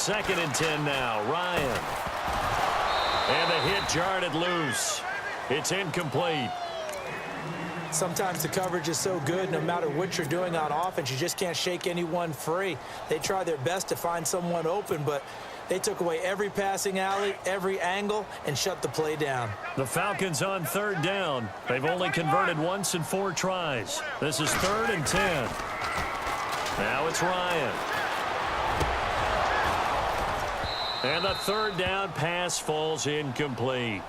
2nd and 10 now. Ryan. And the hit jarred it loose. It's incomplete. Sometimes the coverage is so good, no matter what you're doing on offense, you just can't shake anyone free. They try their best to find someone open, but they took away every passing alley, every angle, and shut the play down. The Falcons on 3rd down. They've only converted once in 4 tries. This is 3rd and 10. Now it's Ryan. And the 3rd down pass falls incomplete.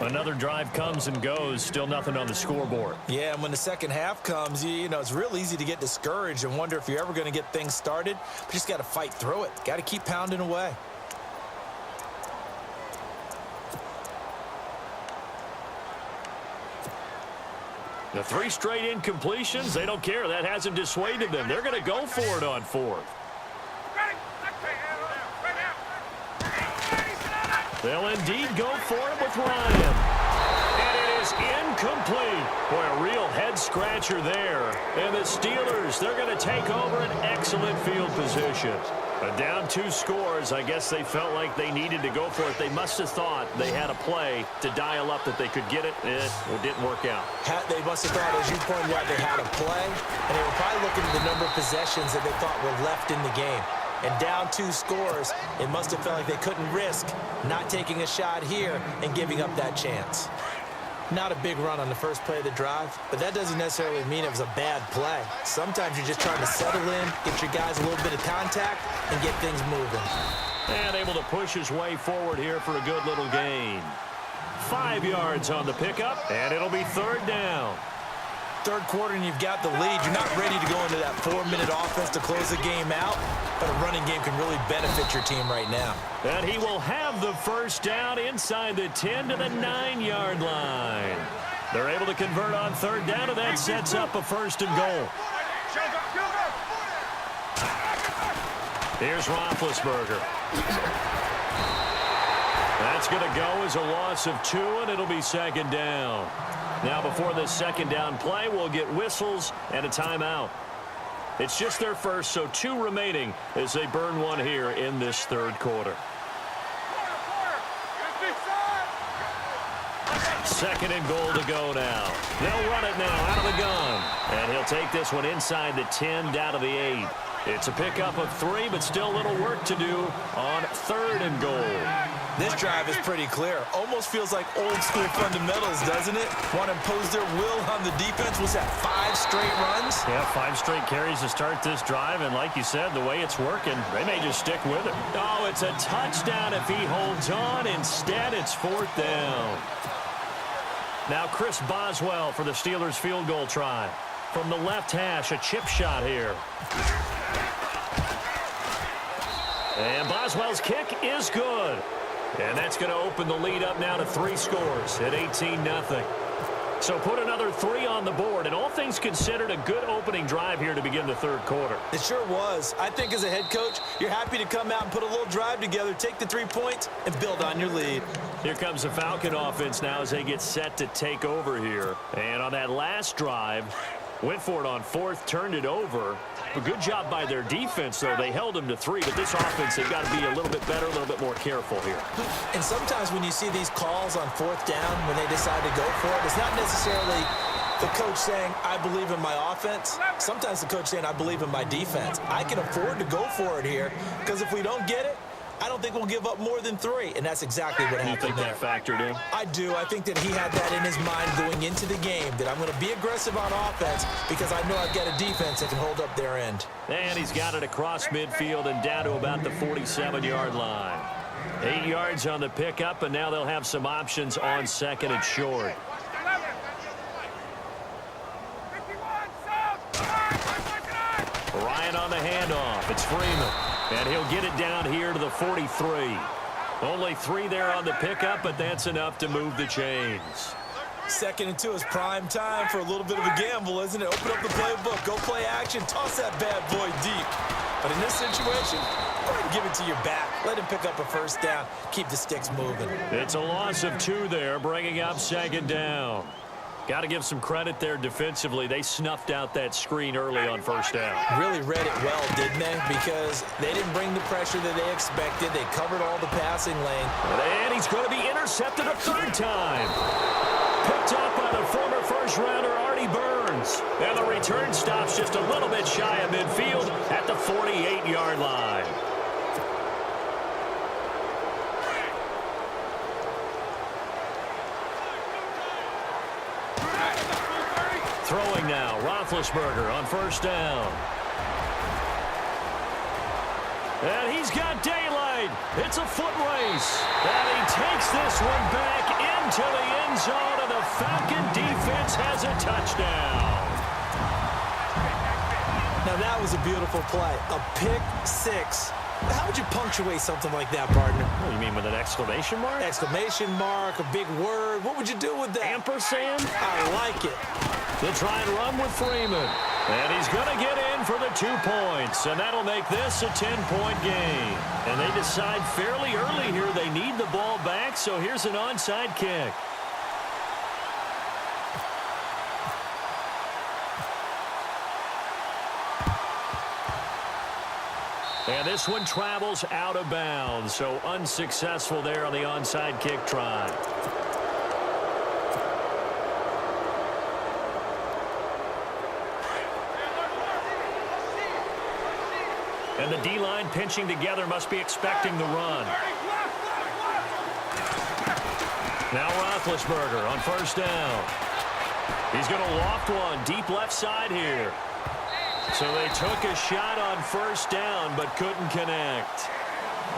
Another drive comes and goes. Still nothing on the scoreboard. Yeah, and when the second half comes, you know, it's real easy to get discouraged and wonder if you're ever going to get things started. But you just got to fight through it. Got to keep pounding away. The 3 straight incompletions, they don't care. That hasn't dissuaded them. They're going to go for it on 4th. They'll indeed go for it with Ryan. And it is incomplete. Boy, a real head-scratcher there. And the Steelers, they're going to take over an excellent field position. But down 2 scores, I guess they felt like they needed to go for it. They must have thought they had a play to dial up that they could get it. It didn't work out. They must have thought, as you pointed out, they had a play. And they were probably looking at the number of possessions that they thought were left in the game. And down 2 scores, it must have felt like they couldn't risk not taking a shot here and giving up that chance. Not a big run on the first play of the drive, but that doesn't necessarily mean it was a bad play. Sometimes you're just trying to settle in, get your guys a little bit of contact, and get things moving. And able to push his way forward here for a good little gain. 5 yards on the pickup, and it'll be 3rd down. 3rd quarter and you've got the lead. You're not ready to go into that 4-minute offense to close the game out, but a running game can really benefit your team right now. And he will have the 1st down inside the 10 to the 9-yard line. They're able to convert on 3rd down, and that sets up a 1st and goal. Here's Roethlisberger. That's going to go as a loss of 2, and it'll be 2nd down. Now, before this 2nd down play, we'll get whistles and a timeout. It's just their first, so 2 remaining as they burn 1 here in this 3rd quarter. 2nd and goal to go now. They'll run it now out of the gun. And he'll take this one inside the 10 down to the 8. It's a pickup of 3, but still a little work to do on 3rd and goal. This drive is pretty clear. Almost feels like old-school fundamentals, doesn't it? Want to impose their will on the defense. Was that 5 straight runs? Yeah, 5 straight carries to start this drive, and like you said, the way it's working, they may just stick with it. Oh, it's a touchdown if he holds on. Instead, it's 4th down. Now Chris Boswell for the Steelers field goal try. From the left hash, a chip shot here. And Boswell's kick is good. And that's going to open the lead up now to 3 scores at 18-0. So put another 3 on the board, and all things considered, a good opening drive here to begin the 3rd quarter. It sure was. I think as a head coach, you're happy to come out and put a little drive together, take the 3 points, and build on your lead. Here comes the Falcon offense now as they get set to take over here. And on that last drive, went for it on 4th, turned it over. A good job by their defense, though. They held them to 3, but this offense, they've got to be a little bit better, a little bit more careful here. And sometimes when you see these calls on 4th down, when they decide to go for it, it's not necessarily the coach saying, I believe in my offense. Sometimes the coach saying, I believe in my defense. I can afford to go for it here, because if we don't get it, I don't think we'll give up more than 3, and that's exactly what happened. You think that factored in? I do. I think that he had that in his mind going into the game, that I'm going to be aggressive on offense because I know I've got a defense that can hold up their end. And he's got it across midfield and down to about the 47-yard line. 8 yards on the pickup, and now they'll have some options on 2nd and short. Ryan on the handoff. It's Freeman. And he'll get it down here to the 43. Only 3 there on the pickup, but that's enough to move the chains. 2nd and 2 is prime time for a little bit of a gamble, isn't it? Open up the playbook, go play action, toss that bad boy deep. But in this situation, go ahead and give it to your back. Let him pick up a 1st down. Keep the sticks moving. It's a loss of 2 there, bringing up 2nd down. Got to give some credit there defensively. They snuffed out that screen early on first down. Really read it well, didn't they? Because they didn't bring the pressure that they expected. They covered all the passing lane. And he's going to be intercepted a third time. Picked up by the former first-rounder, Artie Burns. And the return stops just a little bit shy of midfield at the 48-yard line. Throwing now, Roethlisberger on first down. And he's got daylight. It's a foot race. And he takes this one back into the end zone, and the Falcon defense has a touchdown. Now, that was a beautiful play. A pick six. How would you punctuate something like that, partner? What do you mean, with an exclamation mark? Exclamation mark, a big word. What would you do with that? Ampersand? I like it. They'll try and run with Freeman. And he's going to get in for the 2 points. And that'll make this a 10-point game. And they decide fairly early here they need the ball back, so here's an onside kick. And this one travels out of bounds, so unsuccessful there on the onside kick try. And the D-line pinching together must be expecting the run. Now Roethlisberger on first down. He's going to loft one deep left side here. So they took a shot on first down but couldn't connect.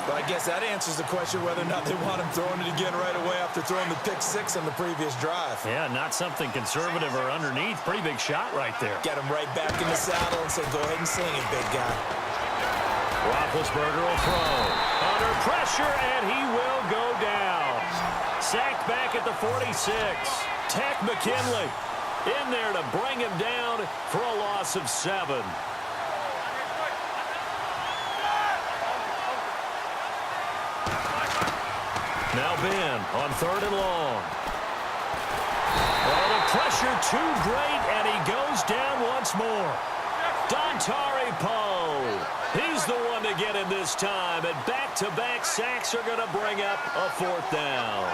But I guess that answers the question whether or not they want him throwing it again right away after throwing the pick six on the previous drive. Yeah, not something conservative or underneath. Pretty big shot right there. Get him right back in the saddle and say, go ahead and sling it, big guy. Roethlisberger will throw. Under pressure, and he will go down. Sacked back at the 46. Tech McKinley in there to bring him down for a loss of 7. Now Ben on third and long. Well, the pressure too great, and he goes down once more. Dontari Poe. He's the one to get him this time, and back-to-back sacks are going to bring up a fourth down.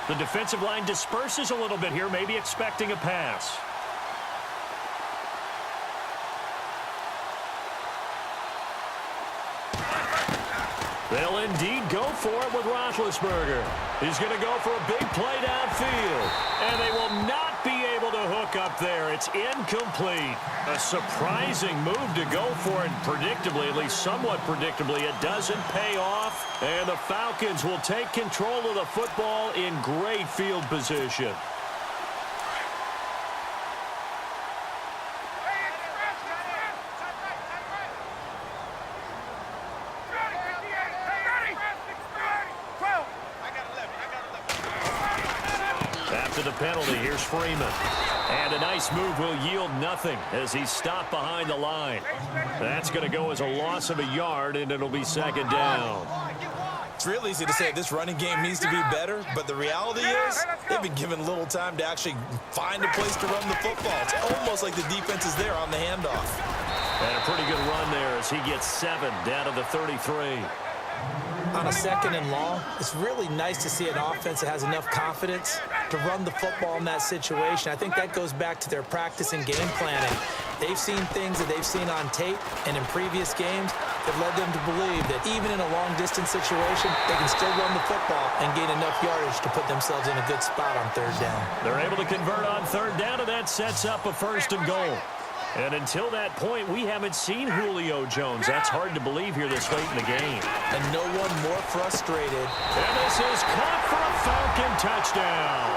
The defensive line disperses a little bit here, maybe expecting a pass. They'll indeed go for it with Roethlisberger. He's going to go for a big play downfield. And they will not be able to hook up there. It's incomplete. A surprising move to go for it. Predictably, at least somewhat predictably, it doesn't pay off. And the Falcons will take control of the football in great field position. After the penalty, here's Freeman. And a nice move will yield nothing as he's stopped behind the line. That's going to go as a loss of a yard, and it'll be second down. It's real easy to say this running game needs to be better, but the reality is they've been given little time to actually find a place to run the football. It's almost like the defense is there on the handoff. And a pretty good run there as he gets 7 down to the 33. On a second and long, it's really nice to see an offense that has enough confidence to run the football in that situation. I think that goes back to their practice and game planning. They've seen things that they've seen on tape and in previous games that led them to believe that even in a long-distance situation, they can still run the football and gain enough yardage to put themselves in a good spot on third down. They're able to convert on third down, and that sets up a first and goal. And until that point, we haven't seen Julio Jones. That's hard to believe here this late in the game. And no one more frustrated. And this is caught for a Falcon touchdown.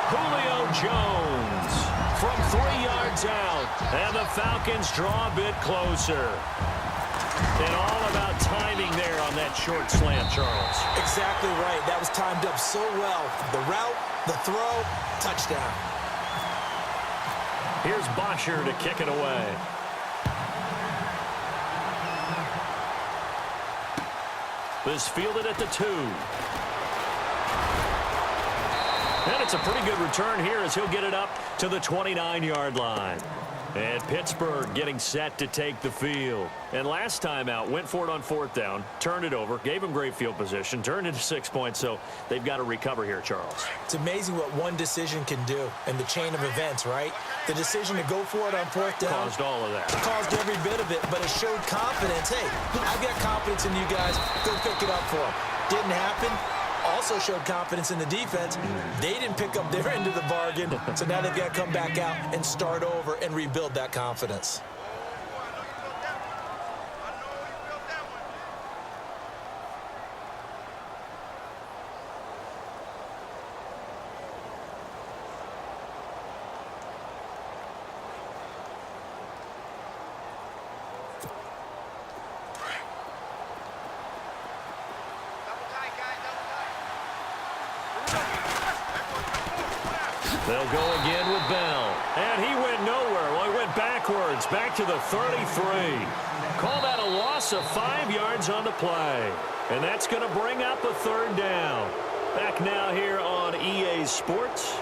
Julio Jones from 3 yards out. And the Falcons draw a bit closer. And all about timing there on that short slant, Charles. Exactly right. That was timed up so well. The route, the throw, touchdown. Here's Bosher to kick it away. is fielded at the 2. And it's a pretty good return here as he'll get it up to the 29-yard line. And Pittsburgh getting set to take the field. And last time out, went for it on 4th down, turned it over, gave him great field position, turned into 6 points, so they've got to recover here, Charles. It's amazing what one decision can do in the chain of events, right? The decision to go for it on 4th down caused all of that. Caused every bit of it, but it showed confidence. Hey, I've got confidence in you guys. Go pick it up for them. Didn't happen. Also showed confidence in the defense. They didn't pick up their end of the bargain, so now they've got to come back out and start over and rebuild that confidence. They'll go again with Bell. And he went nowhere. Well, he went backwards, back to the 33. Call that a loss of 5 yards on the play. And that's going to bring up a 3rd down. Back now here on EA Sports.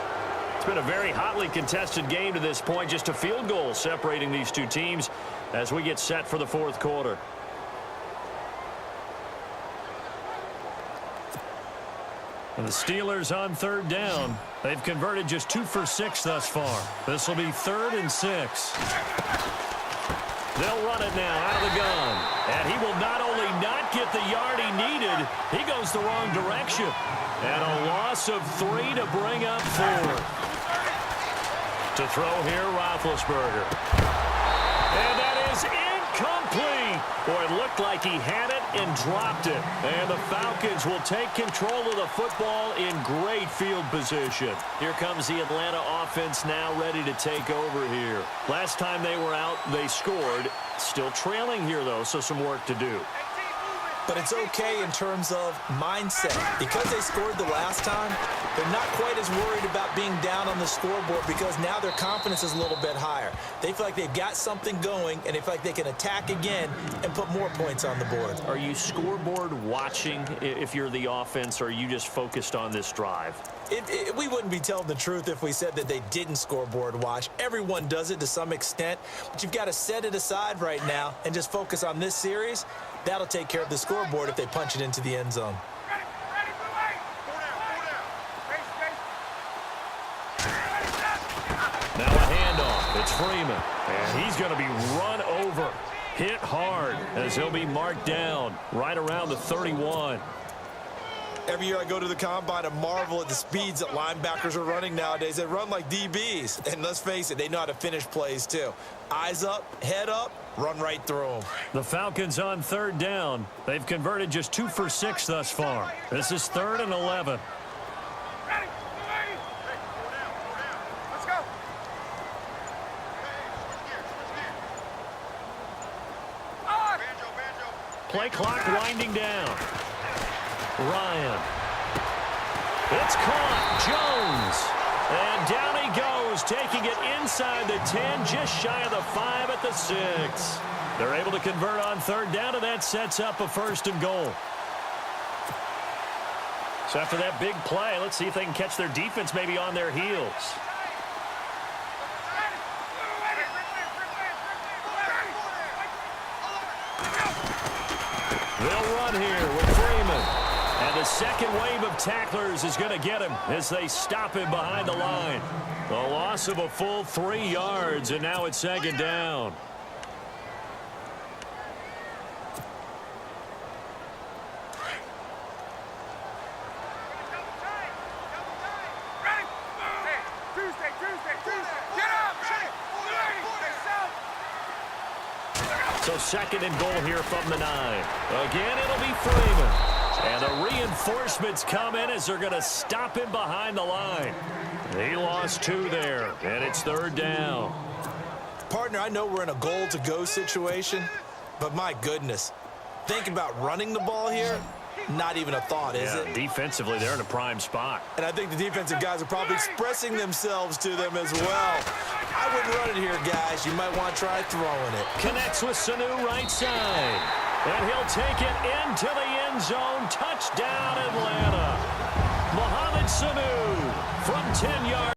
It's been a very hotly contested game to this point. Just a field goal separating these two teams as we get set for the 4th quarter. And the Steelers on 3rd down. They've converted just 2 for 6 thus far. This will be 3rd and 6. They'll run it now out of the gun. And he will not only not get the yard he needed, he goes the wrong direction. And a loss of 3 to bring up 4th. To throw here, Roethlisberger. And that is incomplete. Boy, it looked like he had it and dropped it. And the Falcons will take control of the football in great field position. Here comes the Atlanta offense now ready to take over here. Last time they were out, they scored. Still trailing here, though, so some work to do. But it's okay in terms of mindset. Because they scored the last time, they're not quite as worried about being down on the scoreboard because now their confidence is a little bit higher. They feel like they've got something going, and they feel like they can attack again and put more points on the board. Are you scoreboard watching if you're the offense, or are you just focused on this drive? We wouldn't be telling the truth if we said that they didn't scoreboard watch. Everyone does it to some extent, but you've got to set it aside right now and just focus on this series. That'll take care of the scoreboard if they punch it into the end zone. Now a handoff. It's Freeman. And he's going to be run over. Hit hard as he'll be marked down right around the 31. Every year I go to the combine and marvel at the speeds that linebackers are running nowadays. They run like DBs. And let's face it, they know how to finish plays too. Eyes up, head up, run right through them. The Falcons on 3rd down. They've converted just 2 for 6 thus far. This is 3rd and 11. Play clock winding down. Ryan. It's caught. Jones. And down he goes, taking it inside the 10, just shy of the 5 at the 6. They're able to convert on 3rd down, and that sets up a 1st and goal. So after that big play, let's see if they can catch their defense maybe on their heels. They'll run here with Freeman. And the second wave of tacklers is going to get him as they stop him behind the line. A loss of a full 3 yards, and now it's 2nd down. So 2nd and goal here from the 9. Again, it'll be Freeman. And the reinforcements come in as they're going to stop him behind the line. He lost 2 there, and it's 3rd down. Partner, I know we're in a goal-to-go situation, but my goodness, think about running the ball here. Not even a thought, is it? Defensively, they're in a prime spot. And I think the defensive guys are probably expressing themselves to them as well. I wouldn't run it here, guys. You might want to try throwing it. Connects with Sanu right side. And he'll take it into the end end zone. Touchdown, Atlanta. Mohamed Sanu from 10 yards.